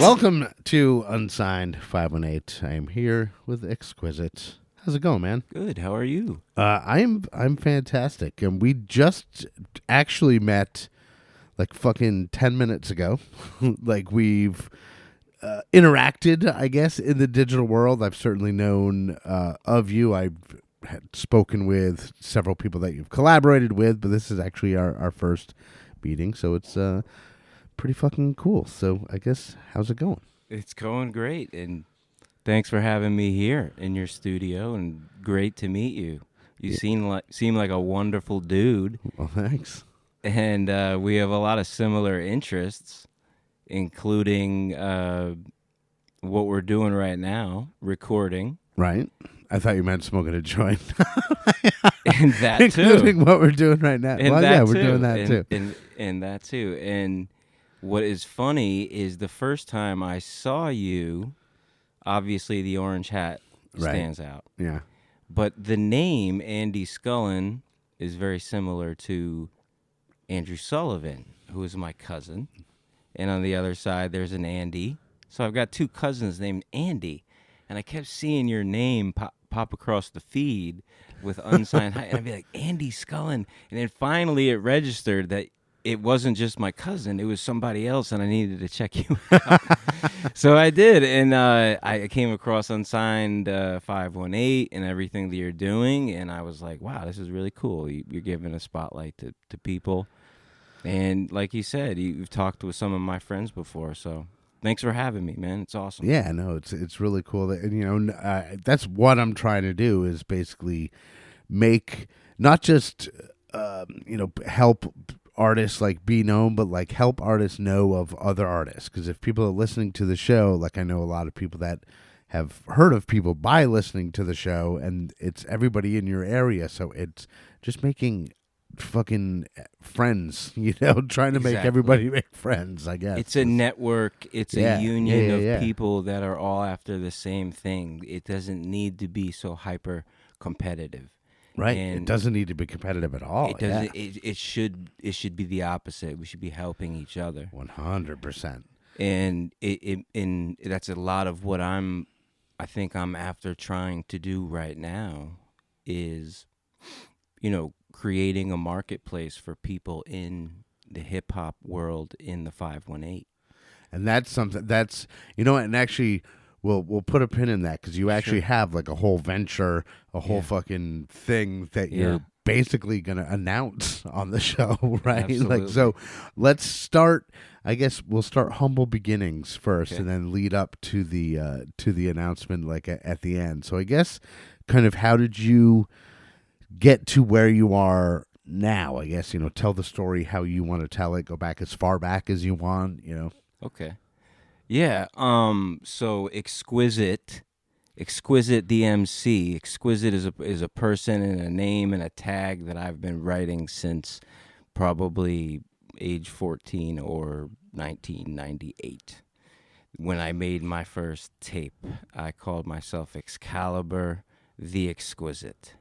Welcome to Unsigned 518. I am here with Xkwisit. How's it going, man? Good. How are you? I'm fantastic, and we just actually met like fucking 10 minutes ago. Like we've interacted, I guess, in the digital world. I've certainly known of you. I've had spoken with several people that you've collaborated with, but this is actually our first meeting, so it's pretty fucking cool. So I guess, how's it going? It's going great, and thanks for having me here in your studio. And great to meet you. You Yeah. seem like a wonderful dude, Well, thanks. and we have a lot of similar interests, including what we're doing right now, recording, Right? I thought you meant smoking a joint. and that Including too, what we're doing right now. and Well, that yeah, too, we're doing that and, too. and that too. And what is funny is the first time I saw you, obviously the orange hat Right. stands out. Yeah. But the name Andy Scullin is very similar to Andrew Sullivan, who is my cousin. And on the other side, there's an Andy. So I've got two cousins named Andy. And I kept seeing your name pop across the feed with Unsigned. And I'd be like, Andy Scullin. And then finally it registered that it wasn't just my cousin. It was somebody else, and I needed to check you out. So I did, and I came across Unsigned 518 and everything that you're doing, and I was like, wow, this is really cool. You're giving a spotlight to people. And like you said, you've talked with some of my friends before, so thanks for having me, man. It's awesome. Yeah, no, it's really cool. That, and, that's what I'm trying to do is basically make not just, help artists like be known, but like help artists know of other artists. Because if people are listening to the show, like I know a lot of people that have heard of people by listening to the show, and it's everybody in your area, so it's just making fucking friends, trying to make Exactly. everybody make friends, I guess. It's a network. It's Yeah, a union yeah, of yeah. people that are all after the same thing. It doesn't need to be so hyper competitive. Right. And it doesn't need to be competitive at all. It doesn't. It should be the opposite. We should be helping each other. 100%. And and that's a lot of what I think I'm after trying to do right now is, creating a marketplace for people in the hip hop world in the 518. And that's something that's, and actually we'll put a pin in that because you actually have like a whole venture, a whole fucking thing that you're basically going to announce on the show, right? Absolutely. Like, so let's start, I guess we'll start humble beginnings first and then lead up to the announcement like at the end. So I guess kind of how did you get to where you are now? I guess, tell the story how you want to tell it, go back as far back as you want, Okay. Yeah. So Xkwisit DMC. Xkwisit is a person and a name and a tag that I've been writing since probably age 14 or 1998. When I made my first tape, I called myself Excalibur the Xkwisit.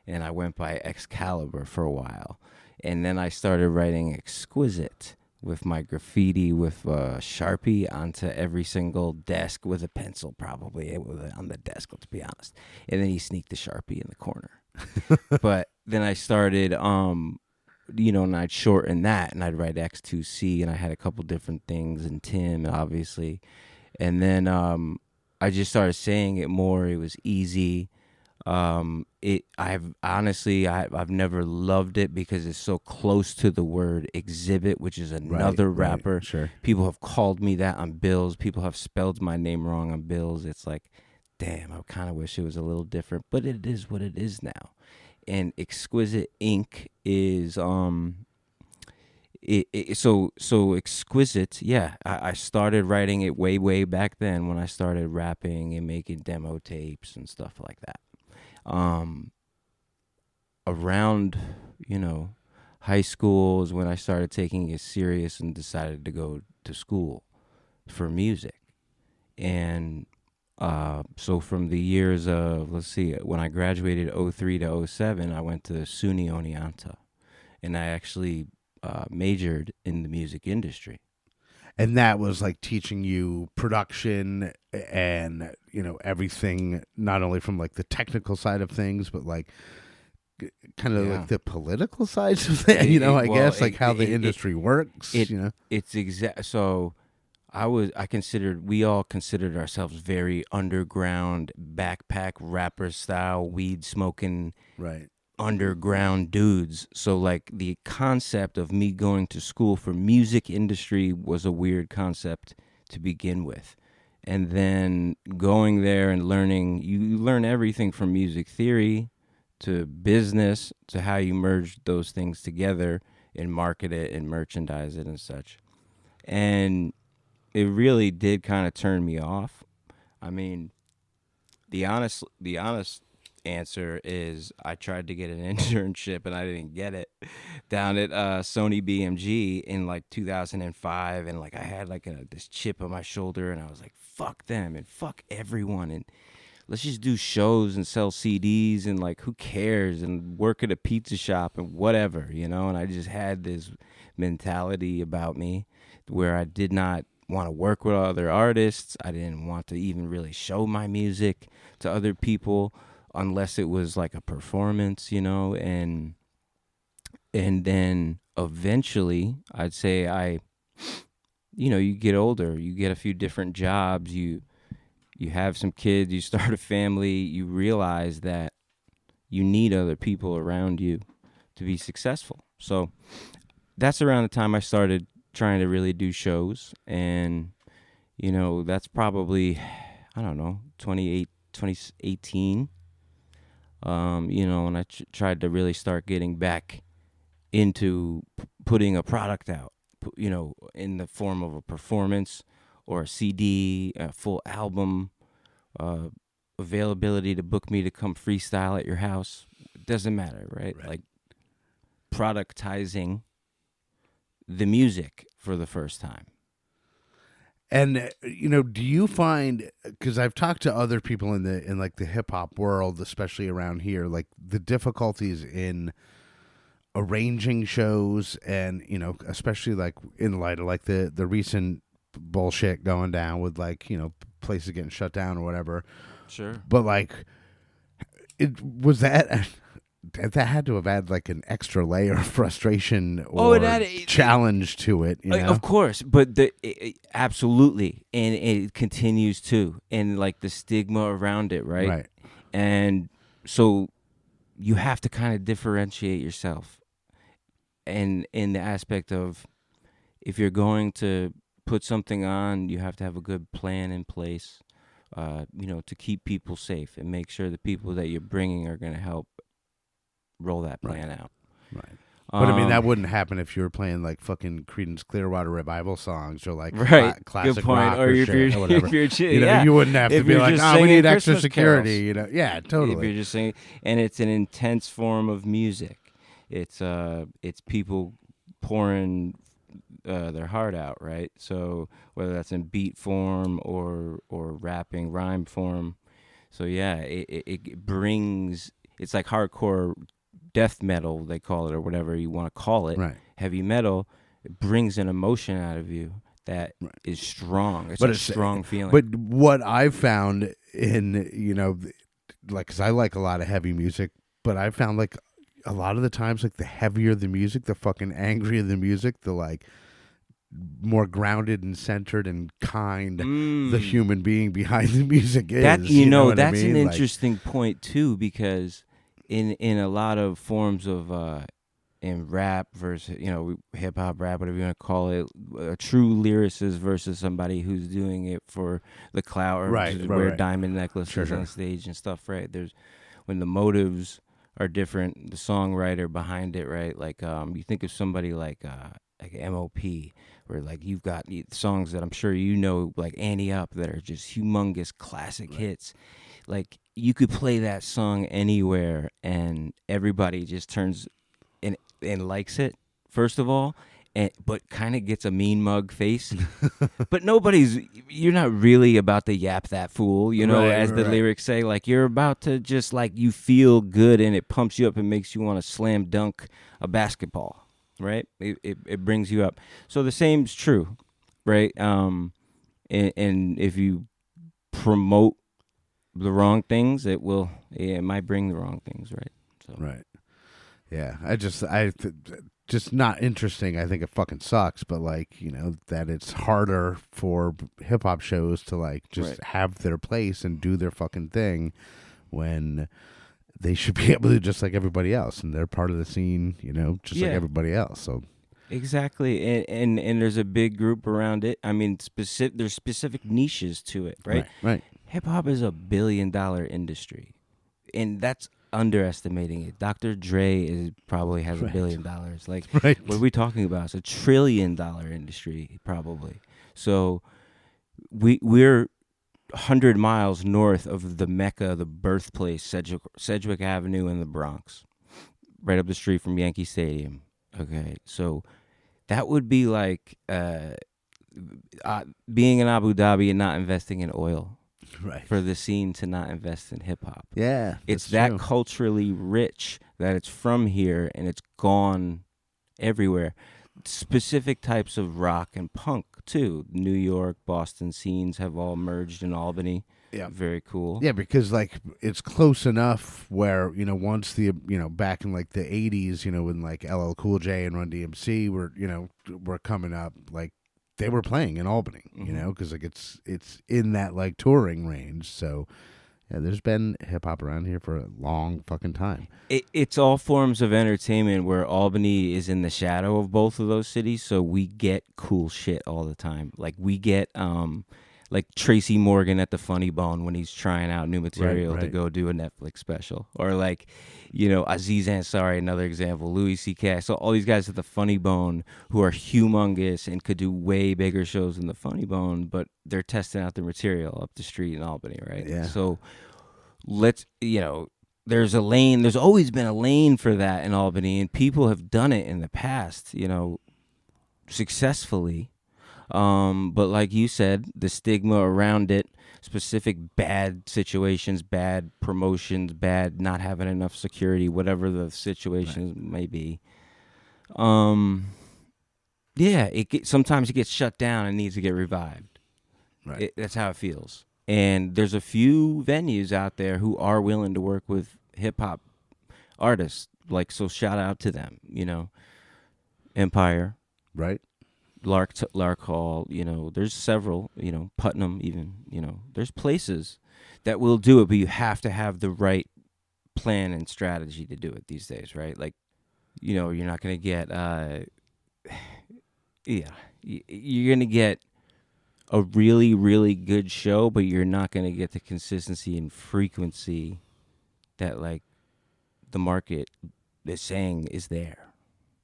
And I went by Excalibur for a while. And then I started writing Xkwisit with my graffiti with a Sharpie onto every single desk with a pencil, probably on the desk, let's be honest. And then he sneaked the Sharpie in the corner. But then I started, and I'd shorten that, and I'd write X2C, and I had a couple different things, and Tim, obviously. And then I just started saying it more. It was easy. I've never loved it because it's so close to the word exhibit, which is another rapper. Right, sure. People have called me that on bills. People have spelled my name wrong on bills. It's like, damn, I kind of wish it was a little different, but it is what it is now. And Xkwisit Inc. is so Xkwisit. Yeah, I started writing it way back then when I started rapping and making demo tapes and stuff like that. Around, high school is when I started taking it serious and decided to go to school for music. And so from the years of, when I graduated 03 to 07, I went to SUNY Oneonta, and I actually majored in the music industry. and that was like teaching you production and everything, not only from like the technical side of things, but like kind of like the political sides of that, I guess like how the industry works. It's exact. So we all considered ourselves very underground, backpack rapper style, weed smoking, right, underground dudes. So like the concept of me going to school for music industry was a weird concept to begin with. And then going there and learning, you learn everything from music theory to business to how you merge those things together and market it and merchandise it and such. And it really did kind of turn me off. I mean, the honest answer is I tried to get an internship and I didn't get it down at Sony BMG in like 2005, and like I had like this chip on my shoulder, and I was like, fuck them and fuck everyone, and let's just do shows and sell CDs and like who cares, and work at a pizza shop and whatever, and I just had this mentality about me where I did not want to work with other artists. I didn't want to even really show my music to other people unless it was like a performance, and then eventually I'd say you get older, you get a few different jobs, you have some kids, you start a family, you realize that you need other people around you to be successful. So that's around the time I started trying to really do shows, and that's probably, I don't know, 2018, and I tried to really start getting back into putting a product out, in the form of a performance or a CD, a full album, availability to book me to come freestyle at your house. It doesn't matter, right? Like productizing the music for the first time. And do you find, because I've talked to other people in like the hip hop world, especially around here, like the difficulties in arranging shows, and especially like in light of like the recent bullshit going down with like places getting shut down or whatever. Sure. But like, it was that had to have had like an extra layer of frustration or challenge to it. Of course, but absolutely, and it continues to, and like the stigma around it, right? Right. And so you have to kind of differentiate yourself, and in the aspect of, if you're going to put something on, you have to have a good plan in place, to keep people safe and make sure the people that you're bringing are going to help roll that plan out. Right. But I mean, that wouldn't happen if you were playing like fucking Creedence Clearwater Revival songs or like classic rock or shit or whatever. You wouldn't have to be like, we need extra security. Yeah, totally. If you're just saying, and it's an intense form of music. It's people pouring their heart out, right? So whether that's in beat form or rapping rhyme form, so yeah, it brings, it's like hardcore death metal, they call it, or whatever you want to call it. Right. Heavy metal, it brings an emotion out of you that is strong. It's a strong feeling. But what I've found in like, because I like a lot of heavy music, but I found like a lot of the times, like the heavier the music, the fucking angrier the music, the like more grounded and centered and kind the human being behind the music is. That's an interesting point too, because in a lot of forms of in rap versus hip hop, rap, whatever you want to call it, a true lyricist versus somebody who's doing it for the clout or wear diamond necklaces on stage and stuff, right? There's when the motives are different, the songwriter behind it, right? Like you think of somebody like MOP, where like you've got songs that I'm sure like Annie Up, that are just humongous classic hits. Like you could play that song anywhere and everybody just turns and likes it, first of all, but kind of gets a mean mug face. But you're not really about to yap that fool, as the lyrics say. Like you're about to just like, you feel good and it pumps you up and makes you want to slam dunk a basketball, right? It brings you up. So the same's true. right? And if you promote the wrong things, it might bring the wrong things, right? So Right. Yeah. Just not interesting. I think it fucking sucks, but like, that it's harder for hip hop shows to like just Right. have their place and do their fucking thing when they should be able to, just like everybody else, and they're part of the scene, just like Yeah. everybody else. So exactly, and there's a big group around it. I mean, there's specific niches to it, right? right. Hip hop is $1 billion industry, and that's underestimating it. Dr. Dre probably has $1 billion. Like, Right. what are we talking about? It's $1 trillion industry, probably. So we're 100 miles north of the Mecca, the birthplace, Sedgwick Avenue in the Bronx, right up the street from Yankee Stadium. Okay, so that would be like being in Abu Dhabi and not investing in oil. Right. For the scene to not invest in hip hop. Yeah. It's that's that true. culturally rich that it's from here and it's gone everywhere. Specific types of rock and punk too. New York, Boston scenes have all merged in Albany. Yeah. Very cool. Yeah, because like it's close enough where once the back in like the 80s, when like LL Cool J and Run DMC were coming up, like they were playing in Albany, because like it's in that like touring range. So yeah, there's been hip hop around here for a long fucking time. It's all forms of entertainment where Albany is in the shadow of both of those cities, so we get cool shit all the time. Like we get like Tracy Morgan at the Funny Bone when he's trying out new material to go do a Netflix special, or like Aziz Ansari, another example, Louis C.K. So all these guys at the Funny Bone who are humongous and could do way bigger shows than the Funny Bone, but they're testing out their material up the street in Albany, right? Yeah. So let's there's a lane. There's always been a lane for that in Albany, and people have done it in the past, successfully. But like you said, the stigma around it, specific bad situations, bad promotions, bad not having enough security, whatever the situations may be. Yeah, sometimes it gets shut down and needs to get revived. Right. That's how it feels. And there's a few venues out there who are willing to work with hip hop artists. Like, so shout out to them, Empire. Right. Lark Hall, there's several, Putnam even, there's places that will do it, but you have to have the right plan and strategy to do it these days, right? Like, you're not going to get, you're going to get a really, really good show, but you're not going to get the consistency and frequency that, like, the market is saying is there.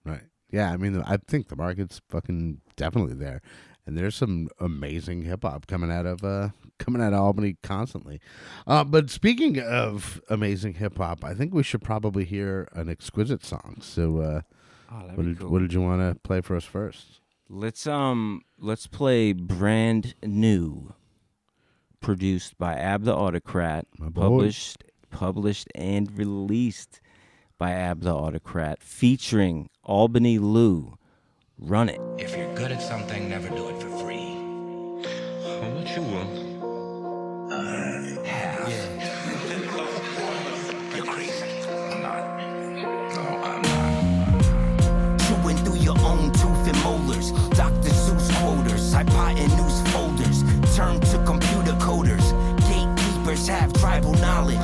Right. Yeah, I mean, I think the market's fucking definitely there, and there's some amazing hip hop coming out of Albany constantly. But speaking of amazing hip hop, I think we should probably hear an Xkwisit song. So, what did you want to play for us first? Let's play Brand New, produced by Ab the Autocrat, published and released by Ab the Autocrat, featuring Albany Lou. Run it. If you're good at something, never do it for free. What you want? Half. Yeah. You're crazy. I'm not. No, I'm not. Chewing through your own tooth and molars. Dr. Seuss quoters, hypotenuse folders. Turn to computer coders. Gatekeepers have tribal knowledge.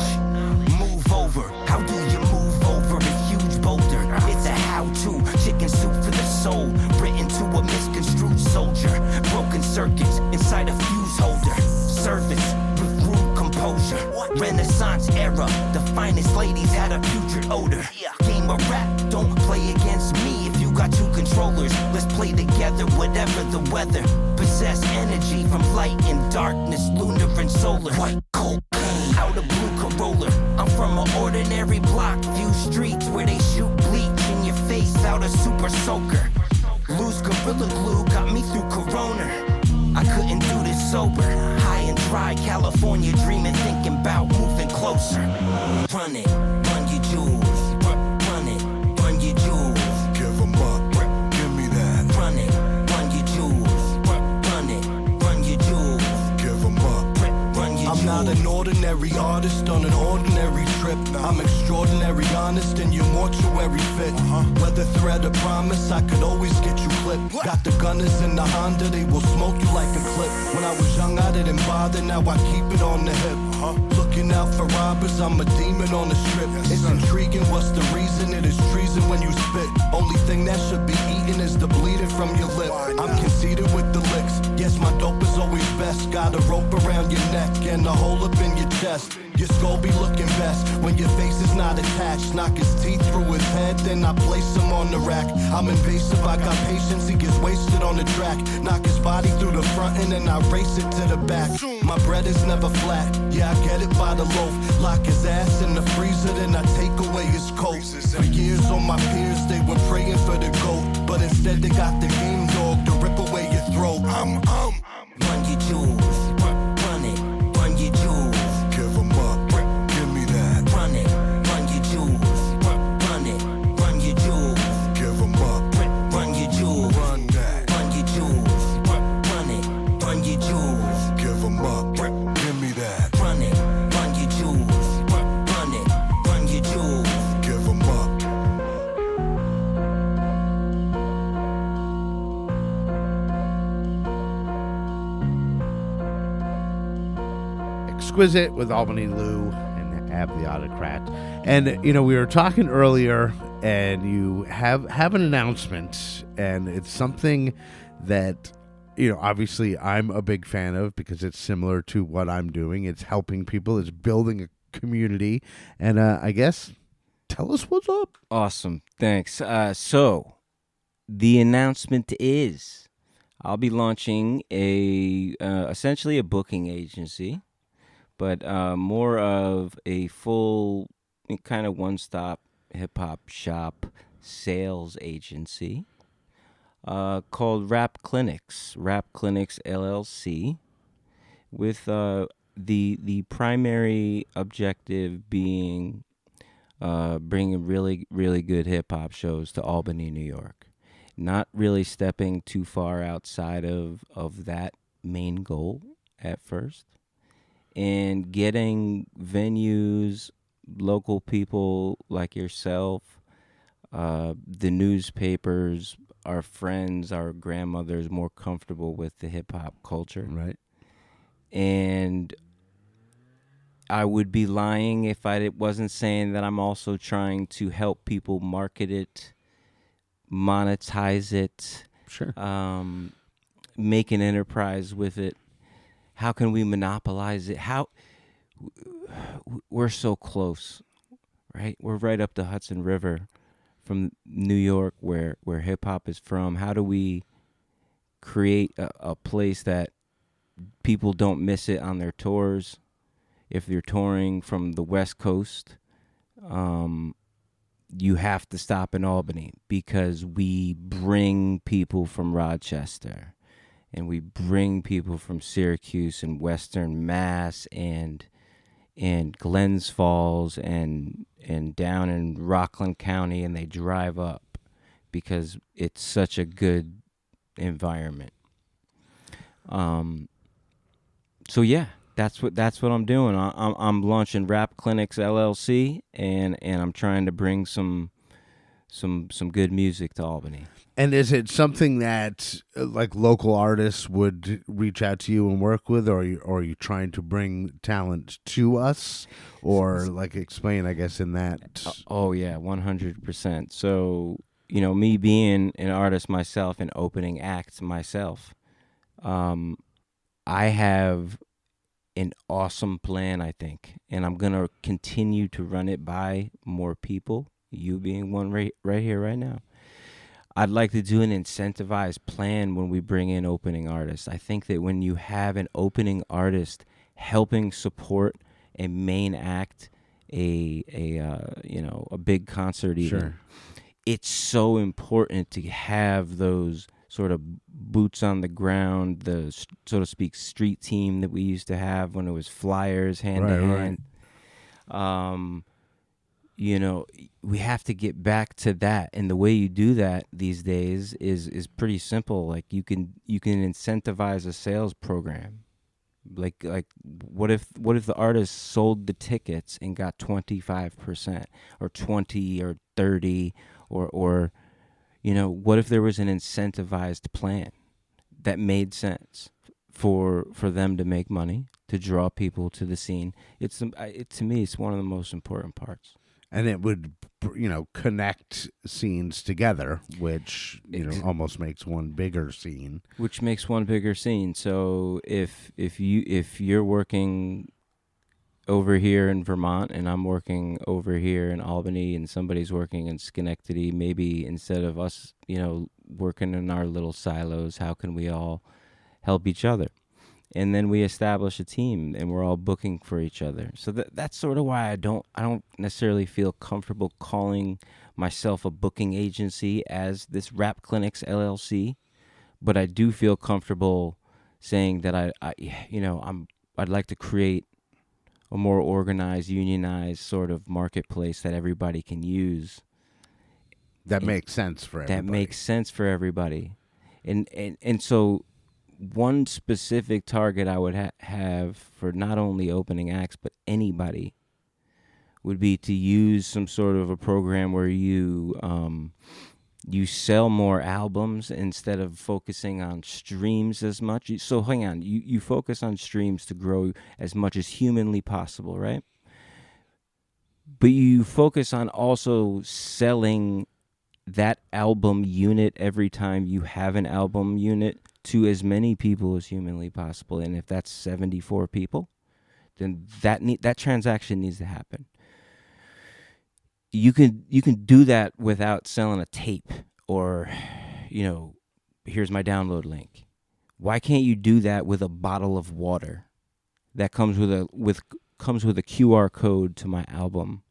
Move over. How do you move over a huge boulder? It's a how-to. Chicken soup for the soul. Written to a misconstrued soldier. Broken circuits inside a fuse holder. Service with rude composure. Renaissance era. The finest ladies had a putrid odor. Game of rap. Don't play against me if you got two controllers. Let's play together whatever the weather. Possess energy from light and darkness. Lunar and solar. White cocaine. Out of blue Corolla. I'm from an ordinary block. Few streets where they shoot bleach in your face out a super soaker. Loose Gorilla Glue got me through Corona. I couldn't do this sober. High and dry, California dreaming, thinking about moving closer. Run it, run your jewels. Run it, run your jewels. Give 'em up, give me that. Run it, run your jewels. Run an ordinary artist on an ordinary trip. I'm extraordinary honest and you mortuary fit. Whether threat or promise, I could always get you clipped. Got the gunners in the Honda, they will smoke you like a clip. When I was young, I didn't bother, now I keep it on the hip. Looking out for robbers, I'm a demon on the strip. It's intriguing, what's the reason? It is treason when you spit. Only thing that should be eaten is the bleeding from your lip. I'm conceited with the licks, yes, my dope is always best. Got a rope around your neck and a hole up in your chest. Your skull be looking best when your face is not attached. Knock his teeth through his head, then I place him on the rack. I'm invasive, I got patience, he gets wasted on the track. Knock his body through the front and then I race it to the back. My bread is never flat, yeah, I get it by the loaf. Lock his ass in the freezer, then I take away his coat. For years on my peers, they were praying for the goat, but instead they got the game dog to rip away your throat. Run your jewels, run it, run your jewels. Give 'em up, give me that. Run it, run your jewels, run it, run your jewels. Give 'em up, Run your jewels, run that. run your jewels. Run it, run your jewels. Give 'em up, give me that. Run it, run your jewels. Run it, run your jewels. Give 'em up. Xkwisit with Albany Lou and Ab the Autocrat. And, you know, we were talking earlier, and you have an announcement, and it's something that, you know, obviously I'm a big fan of because it's similar to what I'm doing. It's helping people. It's building a community. And I guess, tell us what's up. Awesome. Thanks. So the announcement is I'll be launching essentially a booking agency, but more of a full kind of one-stop hip-hop shop sales agency called Rap Clinics LLC, with the primary objective being bringing really, really good hip-hop shows to Albany, New York. Not really stepping too far outside of that main goal at first, and getting venues, local people like yourself, the newspapers, our friends, our grandmothers more comfortable with the hip-hop culture. Right. And I would be lying if I wasn't saying that I'm also trying to help people market it, monetize it, Sure. make an enterprise with it. How can we monopolize it? We're so close, right? We're right up the Hudson River from New York, where hip hop is from. How do we create a place that people don't miss it on their tours? If you're touring from the West Coast, you have to stop in Albany, because we bring people from Rochester, and we bring people from Syracuse and Western Mass and Glens Falls and down in Rockland County, and they drive up because it's such a good environment. So yeah, that's what I'm doing. I'm launching Rap Clinics LLC, and I'm trying to bring some good music to Albany. And is it something that like local artists would reach out to you and work with, or are you trying to bring talent to us, or like explain, I guess, in that? Oh yeah, 100%. So, you know, me being an artist myself and opening acts myself, I have an awesome plan, I think, and I'm gonna continue to run it by more people. You being one right here, right now. I'd like to do an incentivized plan when we bring in opening artists. I think that when you have an opening artist helping support a main act, a big concert even, Sure. it's so important to have those sort of boots on the ground, the so to speak street team that we used to have when it was flyers hand to hand. You know, we have to get back to that, and the way you do that these days is pretty simple. Like you can incentivize a sales program, Like what if the artist sold the tickets and got 25% or 20 or 30 or what if there was an incentivized plan that made sense for them to make money, to draw people to the scene? To me, it's one of the most important parts. And it would, connect scenes together, which, almost makes one bigger scene. Which makes one bigger scene. So if you're working over here in Vermont and I'm working over here in Albany and somebody's working in Schenectady, maybe instead of us, working in our little silos, how can we all help each other? And then we establish a team and we're all booking for each other. So that's sort of why I don't necessarily feel comfortable calling myself a booking agency as this Rap Clinics LLC, but I do feel comfortable saying that I'd like to create a more organized, unionized sort of marketplace that everybody can use. That makes sense for everybody. That makes sense for everybody. And so one specific target I would have for not only opening acts, but anybody, would be to use some sort of a program where you sell more albums instead of focusing on streams as much. So hang on, you focus on streams to grow as much as humanly possible, right? But you focus on also selling that album unit every time you have an album unit to as many people as humanly possible. And if that's 74 people, then that transaction needs to happen. You can do that without selling a tape or, here's my download link. Why can't you do that with a bottle of water that comes with a QR code to my album?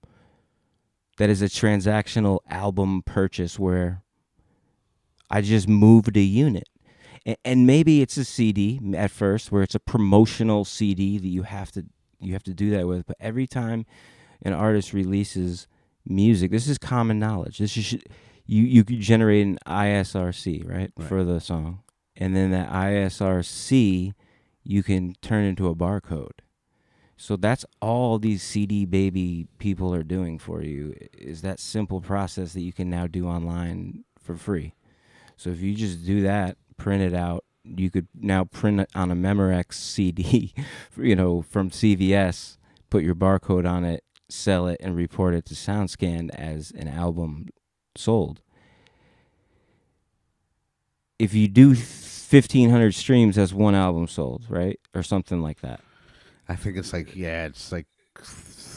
That is a transactional album purchase where I just moved a unit. And maybe it's a CD at first, where it's a promotional CD that you have to do that with. But every time an artist releases music, this is common knowledge. This is you could generate an ISRC, right, for the song, and then that ISRC you can turn into a barcode. So that's all these CD baby people are doing for you, is that simple process that you can now do online for free. So if you just do that, print it out, you could now print it on a Memorex CD, from CVS, put your barcode on it, sell it, and report it to SoundScan as an album sold. If you do 1,500 streams, that's one album sold, right? Or something like that. I think it's like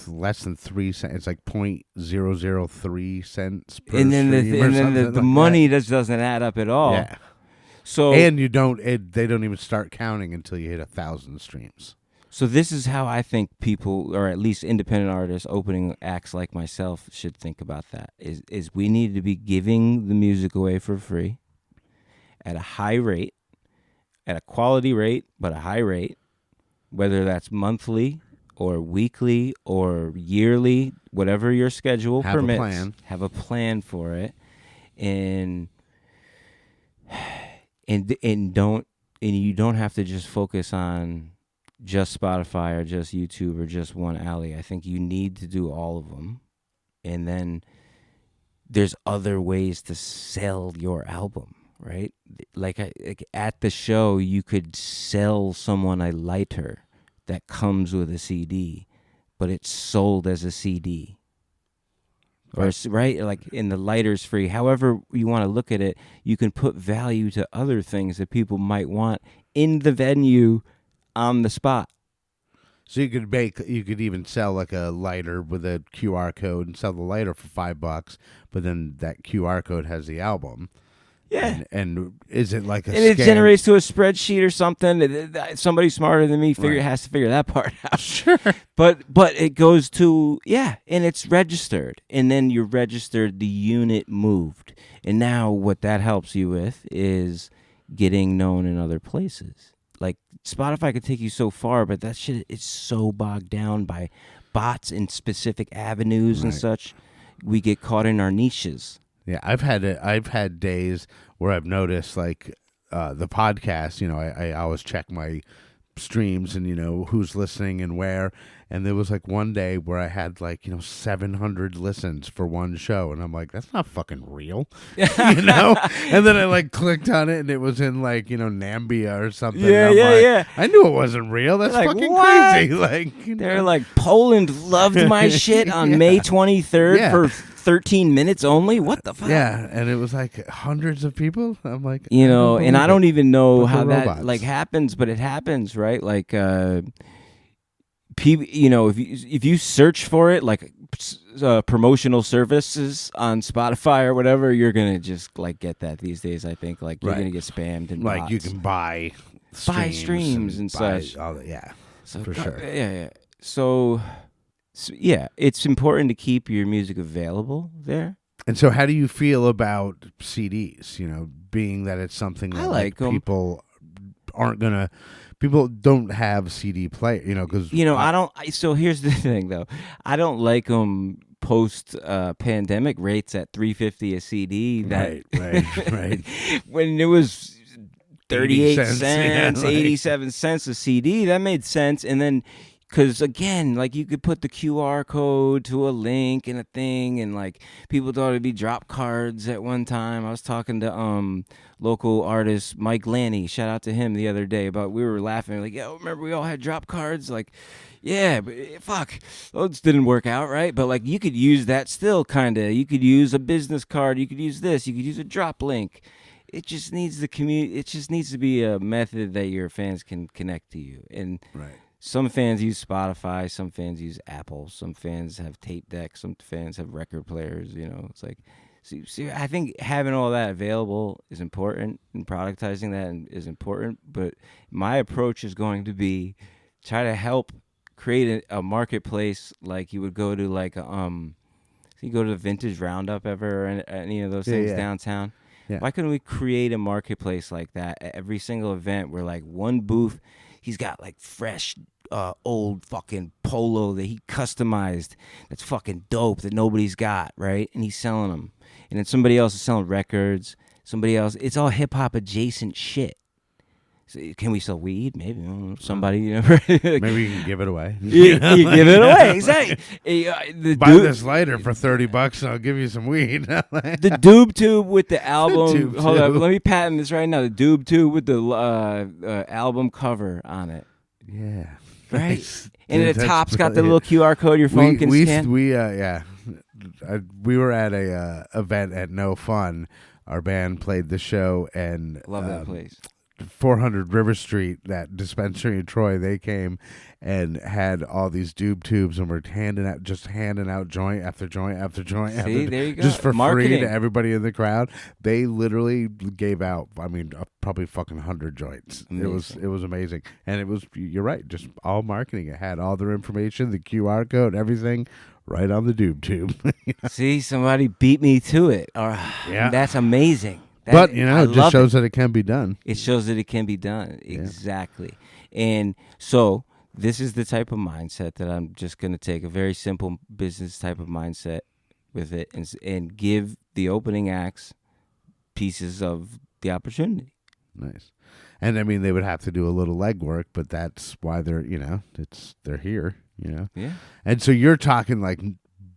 less than 3 cents. It's like 0.003 cents per and then the like money just doesn't add up at all. Yeah. So and they don't even start counting until you hit 1,000 streams. So this is how I think people, or at least independent artists, opening acts like myself, should think about that. Is we need to be giving the music away for free at a high rate, at a quality rate, but a high rate, whether that's monthly or weekly or yearly, whatever your schedule permits. Have a plan for it, and you don't have to just focus on just Spotify or just YouTube or just one alley. I think you need to do all of them. And then there's other ways to sell your album, right? Like at the show, you could sell someone a lighter that comes with a CD, but it's sold as a CD. Or, right? Like, in the lighter's free. However you want to look at it, you can put value to other things that people might want in the venue on the spot. So you could even sell like a lighter with a QR code and sell the lighter for $5, but then that QR code has the album. Yeah. And is it like a and it generates to a spreadsheet or something? Somebody smarter than me has to figure that part out. Sure. But it goes to, and it's registered. And then you're registered, the unit moved. And now what that helps you with is getting known in other places. Like, Spotify could take you so far, but that shit is so bogged down by bots in specific avenues and such. We get caught in our niches. Yeah, I've had days where I've noticed, like, the podcast, I always check my streams and who's listening and where. And there was like one day where I had like 700 listens for one show, and I'm like, that's not fucking real, And then I like clicked on it, and it was in like Nambia or something. Yeah, I'm yeah, like, yeah. I knew it wasn't real. That's Like, fucking what? crazy. Like They're like, Poland loved my shit on May 23rd Yeah. for 13 minutes only. What the fuck? yeah, and it was like hundreds of people. I'm like, And I don't even know But how they're that robots. like happens, but it happens, right? Like people, if you search for it, like promotional services on Spotify or whatever, you're gonna just like get that these days. I think like you're Right. gonna get spammed and like you bots. can buy streams and buy such. all that, yeah, So, for sure. Yeah. So yeah, it's important to keep your music available there. And so, how do you feel about CDs? Being that it's something I that like 'em. people aren't gonna. People don't have CD player, because I don't. So here's the thing, though. I don't like them post pandemic rates at $3.50 a CD. That right. when it was 38 cents, cents, yeah, like- 87 cents a CD, that made sense. And then, because again, like you could put the QR code to a link and a thing, and like people thought it'd be drop cards at one time. I was talking to local artist Mike Lanny, shout out to him the other day, about we were laughing like, yo, remember we all had drop cards? Like, yeah, but fuck, those didn't work out, right? But like you could use that still, kind of. You could use a business card. You could use this. You could use a drop link. It just needs the It just needs to be a method that your fans can connect to you. And Right. some fans use Spotify, some fans use Apple, some fans have tape decks, some fans have record players. It's like, see, I think having all that available is important, and productizing that is important. But my approach is going to be try to help create a marketplace, like you would go to like you go to the Vintage Roundup ever, or any of those things yeah. downtown. Yeah. Why couldn't we create a marketplace like that at every single event, where like one booth, he's got like fresh old fucking polo that he customized that's fucking dope that nobody's got, right? And he's selling them. And then somebody else is selling records. Somebody else, it's all hip hop adjacent shit. So can we sell weed? Maybe somebody. Maybe you can give it away. you give it away, exactly. Buy this lighter for $30, and I'll give you some weed. The Doob Tube with the album. Doob Hold up, Tube. let me patent this right now. The Doob Tube with the album cover on it. Yeah. Right, Nice. and Dude, at the that's top's got the brilliant. little QR code your phone can scan. We were at a event at No Fun. Our band played the show, and Love that place. 400 River Street, that dispensary in Troy, they came and had all these Doob tubes, and were handing out joint after joint after joint. See, there you go. Just for free Marketing. to everybody in the crowd. They literally gave out, probably fucking 100 joints. Amazing. It was amazing, and it was, you're right, just all marketing. It had all their information, the QR code, everything, right on the Doob tube. See, somebody beat me to it. Yeah. That's amazing. But I it just love shows that it can be done. It shows that it can be done. Exactly. And so this is the type of mindset that I'm just going to take, a very simple business type of mindset with it, and give the opening acts pieces of the opportunity. Nice. And they would have to do a little legwork, but that's why they're here, Yeah. And so you're talking like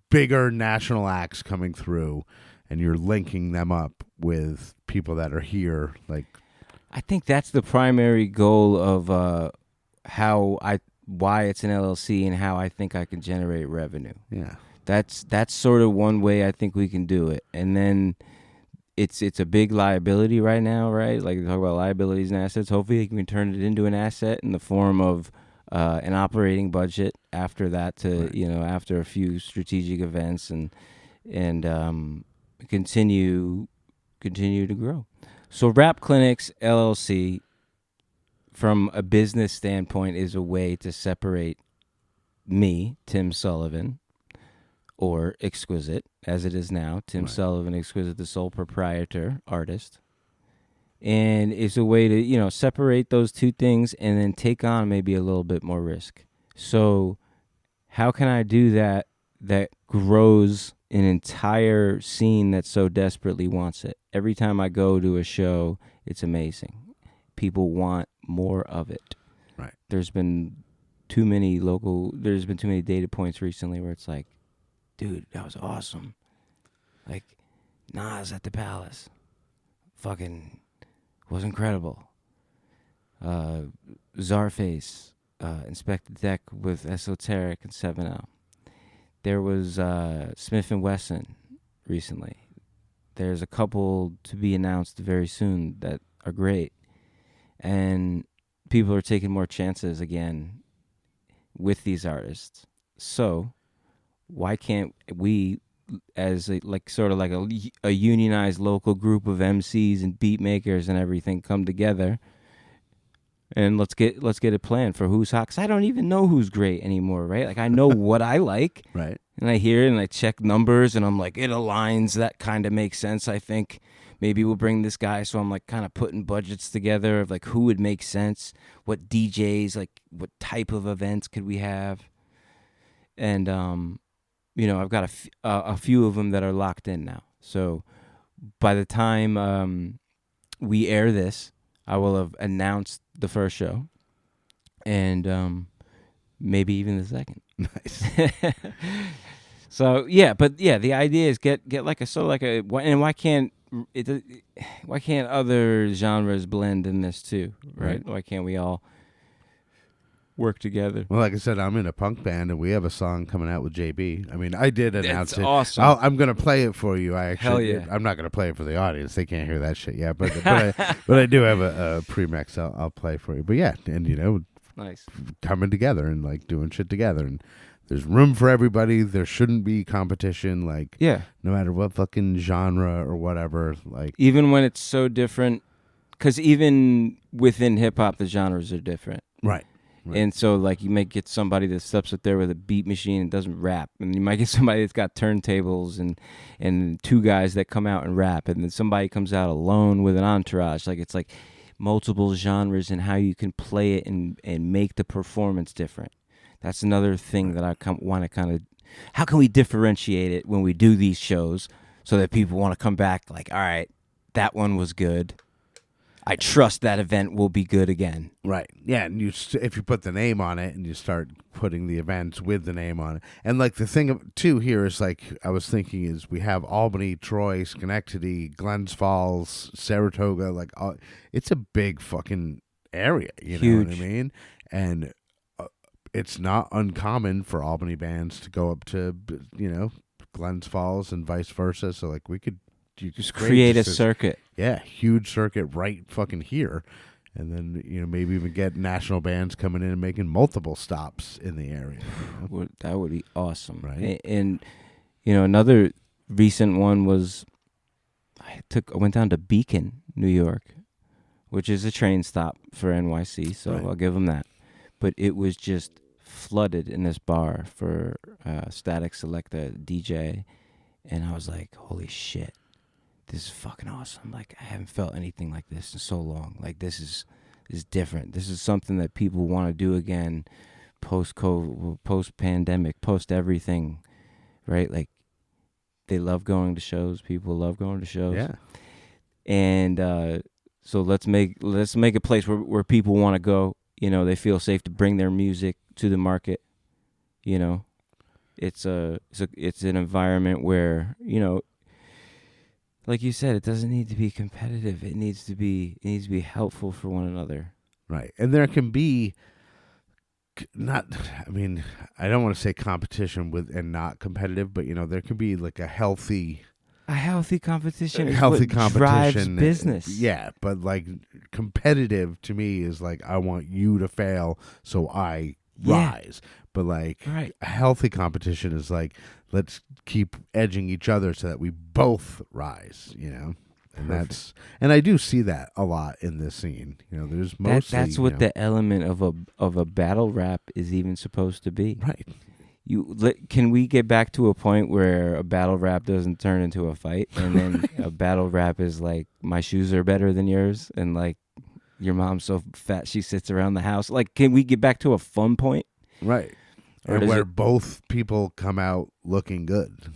bigger national acts coming through, and you're linking them up with people that are here. Like, I think that's the primary goal of why it's an LLC, and how I think I can generate revenue. yeah, That's sort of one way I think we can do it. And then it's a big liability right now, right? Like, we talk about liabilities and assets. Hopefully we can turn it into an asset in the form of an operating budget after that, after a few strategic events, and continue to grow. So Rap Clinics LLC, from a business standpoint, is a way to separate me, Tim Sullivan, or Xkwisit, as it is now, Tim Sullivan, Xkwisit, the sole proprietor, artist. And it's a way to, separate those two things, and then take on maybe a little bit more risk. So how can I do that grows an entire scene that so desperately wants it? Every time I go to a show, it's amazing. People want more of it. Right. There's been too many data points recently where it's like, dude, that was awesome. Like, Nas at the Palace. Fucking was incredible. Czarface, Inspect the Deck with Esoteric and 7L. There was Smith & Wesson recently. There's a couple to be announced very soon that are great. And people are taking more chances again with these artists. So why can't we, as a unionized local group of MCs and beat makers and everything, come together and let's get it planned for who's hot? 'Cause I don't even know who's great anymore, right? Like, I know what I like, Right. and I hear it and I check numbers and I'm like, it aligns. That kind of makes sense. I think maybe we'll bring this guy. So I'm like kind of putting budgets together of like who would make sense, what DJs, like what type of events could we have, and I've got a few of them that are locked in now. So by the time we air this, I will have announced the first show, and maybe even the second. Nice. So the idea is get like and why can't other genres blend in this too, right? Why can't we all work together? Well, like I said, I'm in a punk band, and we have a song coming out with JB. I mean, I did announce That's it. awesome. I'm going to play it for you. Hell yeah. I'm not going to play it for the audience. They can't hear that shit yet. But I do have a pre-mix I'll play for you. But yeah, and Nice. coming together and like doing shit together, and there's room for everybody. There shouldn't be competition. Like, Yeah. no matter what fucking genre or whatever. Like, Even when it's so different, because even within hip hop, the genres are different. right. And so, like, you might get somebody that steps up there with a beat machine and doesn't rap, and you might get somebody that's got turntables and two guys that come out and rap, and then somebody comes out alone with an entourage. Like, it's like multiple genres and how you can play it and make the performance different. That's another thing that I want to kind of. How can we differentiate it when we do these shows so that people want to come back? Like, all right, that one was good. I trust that event will be good again. Right. Yeah, and if you put the name on it and you start putting the events with the name on it. And like the thing too here is like I was thinking is we have Albany, Troy, Schenectady, Glens Falls, Saratoga, like it's a big fucking area, you know what I mean? And it's not uncommon for Albany bands to go up to Glens Falls and vice versa. So like you Just create a circuit. Yeah, huge circuit right fucking here. And then, maybe even get national bands coming in and making multiple stops in the area. That would be awesome. Right. And another recent one was I went down to Beacon, New York, which is a train stop for NYC, so Right. I'll give them that. But it was just flooded in this bar for Static Selecta DJ, and I was like, holy shit. This is fucking awesome. Like, I haven't felt anything like this in so long. Like, this is different. This is something that people want to do again post-COVID, post-pandemic, post-everything, right? Like, they love going to shows. People love going to shows. Yeah. And so let's make a place where people want to go. They feel safe to bring their music to the market. It's an environment where, like you said, it doesn't need to be competitive. It needs to be helpful for one another. Right. And there can be I don't want to say competition with and not competitive, but there can be like a healthy competition. Drives business. Yeah, but like competitive to me is like I want you to fail so I rise. But like a healthy competition is like let's keep edging each other so that we both rise, And Perfect. and I do see that a lot in this scene. There's mostly that's what the element of a battle rap is even supposed to be. right. Can we get back to a point where a battle rap doesn't turn into a fight, and then a battle rap is like my shoes are better than yours, and like your mom's so fat she sits around the house. Like, can we get back to a fun point? Right. Or And does where it- both people come out looking good.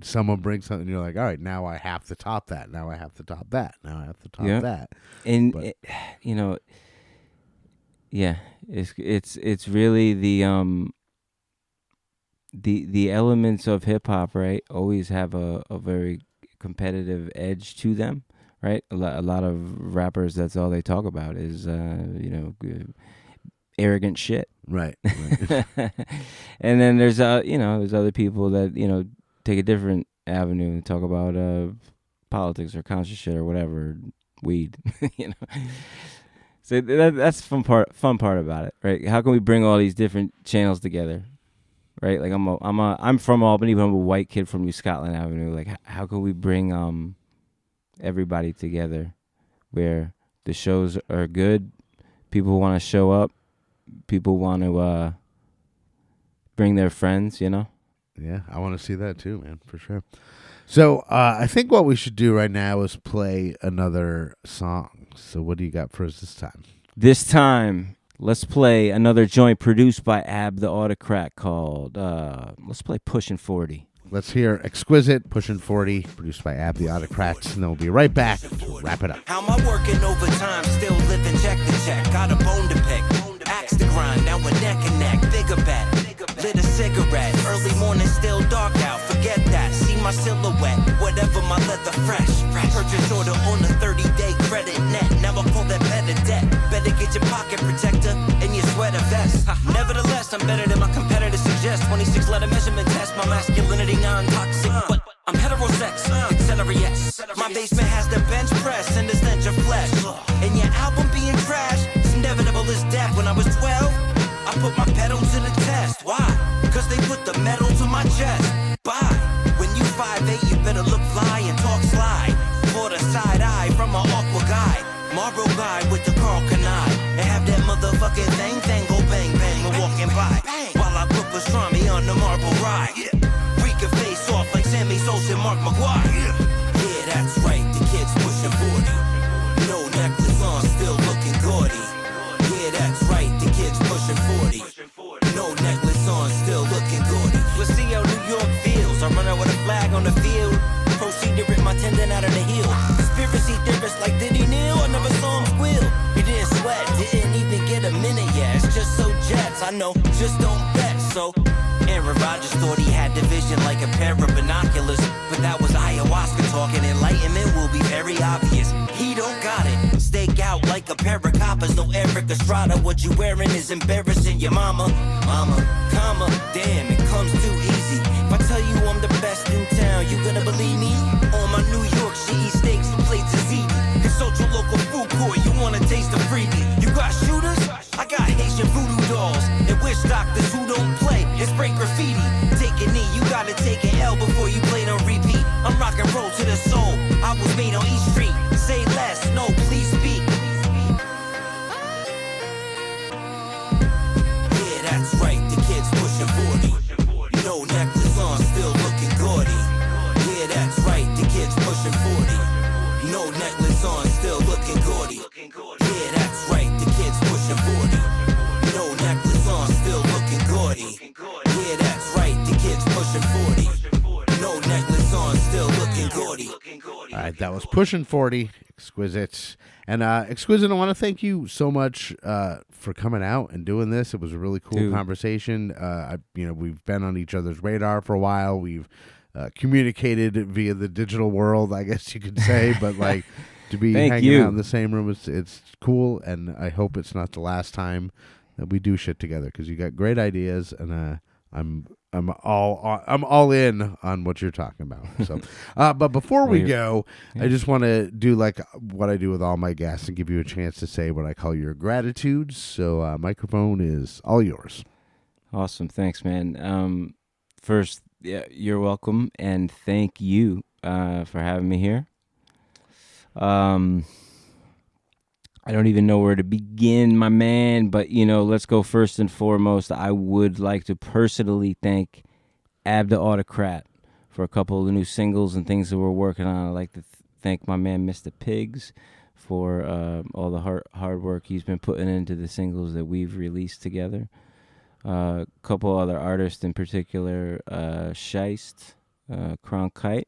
Someone brings something, you're like, all right, now I have to top that. Now I have to top that. Now I have to top Yeah. that. And But- Yeah, it's really the elements of hip hop, right? Always have a very competitive edge to them, right? A lot of rappers, that's all they talk about is arrogant shit. Right. And then there's there's other people that take a different avenue and talk about politics or conscious shit or whatever, weed. So that's fun part about it, right? How can we bring all these different channels together, right? Like I'm from Albany, but I'm a white kid from New Scotland Avenue. Like how can we bring everybody together where the shows are good, people want to show up, people want to bring their friends, Yeah, I want to see that too, man, for sure. So I think what we should do right now is play another song. So what do you got for us this time? This time, let's play another joint produced by Ab the Autocrat called, let's play Pushin' 40. Let's hear Xkwisit, Pushin' 40, produced by Ab the Autocrats, and then we'll be right back to wrap it up. How am I working overtime, still living check to check? Got a bone to pick, axe to grind, now we're neck and neck, bigger bet. Lit a cigarette, early morning, still dark out, forget that. See my silhouette, whatever, my leather fresh. Purchase order on a 30-day credit net. Now I call that better debt. Better get your pocket protector and your sweater vest. Nevertheless, I'm better than my competitors suggest. 26-letter measurement test, my masculinity non-toxic, but I'm heterosex, etc. Yes. My basement has the bench press and the stench of flesh. And your album being trash, it's inevitable as death. When I was 12, I put my pedal to the test. Why? Cause they put the metal to my chest. Bye. When you 5'8", you better look fly and talk slide. For the side eye from an awkward guy. Marlboro guy with the Carl Canai. And have that motherfucking thing go bang bang when walking by. While I put pastrami on the marble ride. We can face off like Sammy Sosa and Mark McGuire. Yeah, that's right, the kid's pushing 40. No necklace on, still looking gaudy. Yeah, that's right, the kid's pushing 40. No necklace on, still looking gaudy. Let's see how New York feels. I run out with a flag on the field. Proceed to rip my tendon out of the heel. Conspiracy theorists like did he kneel? I never saw him squeal. He didn't sweat, didn't even get a minute yet. It's just so Jets, I know, just don't bet. So Aaron Rodgers thought he had division like a pair of binoculars, but that was ayahuasca talking. Enlightenment will be very obvious. He don't got it. Stake out like a pair of coppers. No Eric Estrada. What you wearing is embarrassing your mama. Comma, damn, it comes too easy. If I tell you I'm the best in town, you gonna believe me? On my New York, she eats steaks and plates of ziti. Consult your local food court, you wanna taste the freebie. You got shooters? I got Haitian voodoo dolls and witch doctors who don't play and spray graffiti. Take a knee, you gotta take an L before you play on repeat. I'm rock and roll to the soul. I was made on East Street. Say less, no, please speak. Yeah, that's right, the kid's pushing 40. No necklace on, still looking gaudy. Yeah, that's right, the kid's pushing 40. No necklace on, still looking gaudy. Yeah, that's right, the kid's pushing 40. No necklace on, still looking gaudy. Yeah, that's right, the kid's pushing 40. No necklace on, still looking gaudy. All right, that was Pushin' 40, Xkwisit. And Xkwisit, I want to thank you so much for coming out and doing this. It was a really cool conversation. We've been on each other's radar for a while. We've communicated via the digital world, I guess you could say. But like to be hanging out in the same room, it's cool. And I hope it's not the last time that we do shit together because you got great ideas, and I'm all in on what you're talking about. So, but before we go, I just want to do like what I do with all my guests and give you a chance to say what I call your gratitudes. So, microphone is all yours. Awesome, thanks, man. First, yeah, you're welcome, and thank you for having me here. I don't even know where to begin, my man, but, let's go first and foremost. I would like to personally thank Ab the Autocrat for a couple of the new singles and things that we're working on. I'd like to thank my man, Mr. Pigs, for all the hard work he's been putting into the singles that we've released together. A couple other artists in particular, Scheist, Cronkite,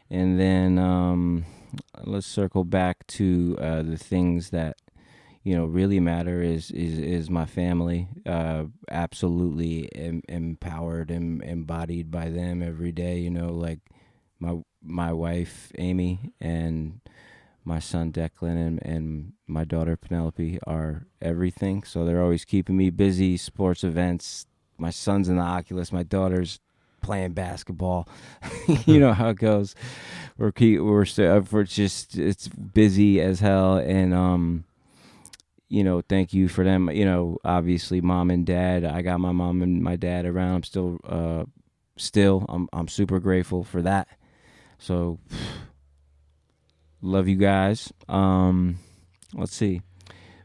and then let's circle back to the things that, really matter is my family. Absolutely empowered and embodied by them every day. Like my wife Amy and my son Declan and my daughter Penelope are everything. So they're always keeping me busy. Sports events. My son's in the Oculus. My daughter's playing basketball. You know how it goes. It's busy as hell. And thank you for them. Obviously mom and dad. I got my mom and my dad around. I'm I'm super grateful for that. So love you guys. Let's see.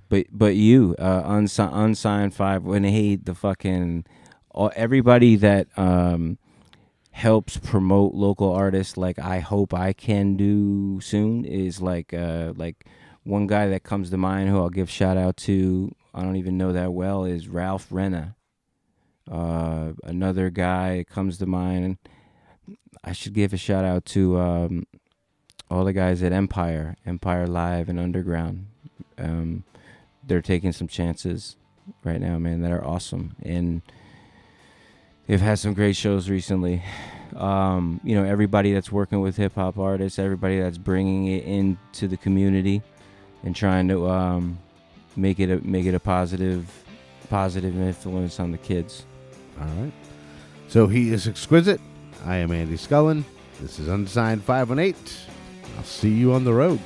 But you, Unsigned518, the fucking everybody that helps promote local artists, like I hope I can do soon, is like one guy that comes to mind who I'll give shout out to. I don't even know that well, is Ralph Renna. Another guy comes to mind. I should give a shout out to all the guys at Empire Live and Underground. They're taking some chances right now, man, that are awesome. And they've had some great shows recently. Everybody that's working with hip hop artists, everybody that's bringing it into the community and trying to make it a positive influence on the kids. All right. So he is Xkwisit. I am Andy Scullin. This is Unsigned518. I'll see you on the road.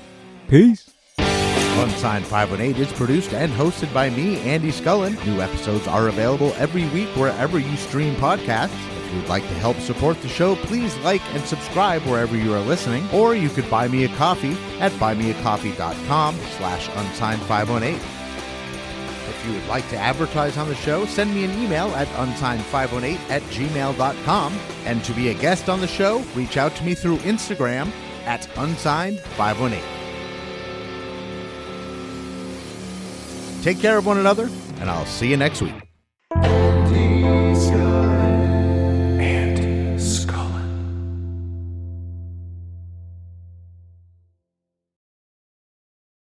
Peace. Unsigned518 is produced and hosted by me, Andy Scullin. New episodes are available every week wherever you stream podcasts. If you would like to help support the show, please like and subscribe wherever you are listening. Or you could buy me a coffee at buymeacoffee.com/Unsigned518. If you would like to advertise on the show, send me an email at unsigned518@gmail.com. And to be a guest on the show, reach out to me through Instagram at Unsigned518. Take care of one another, and I'll see you next week.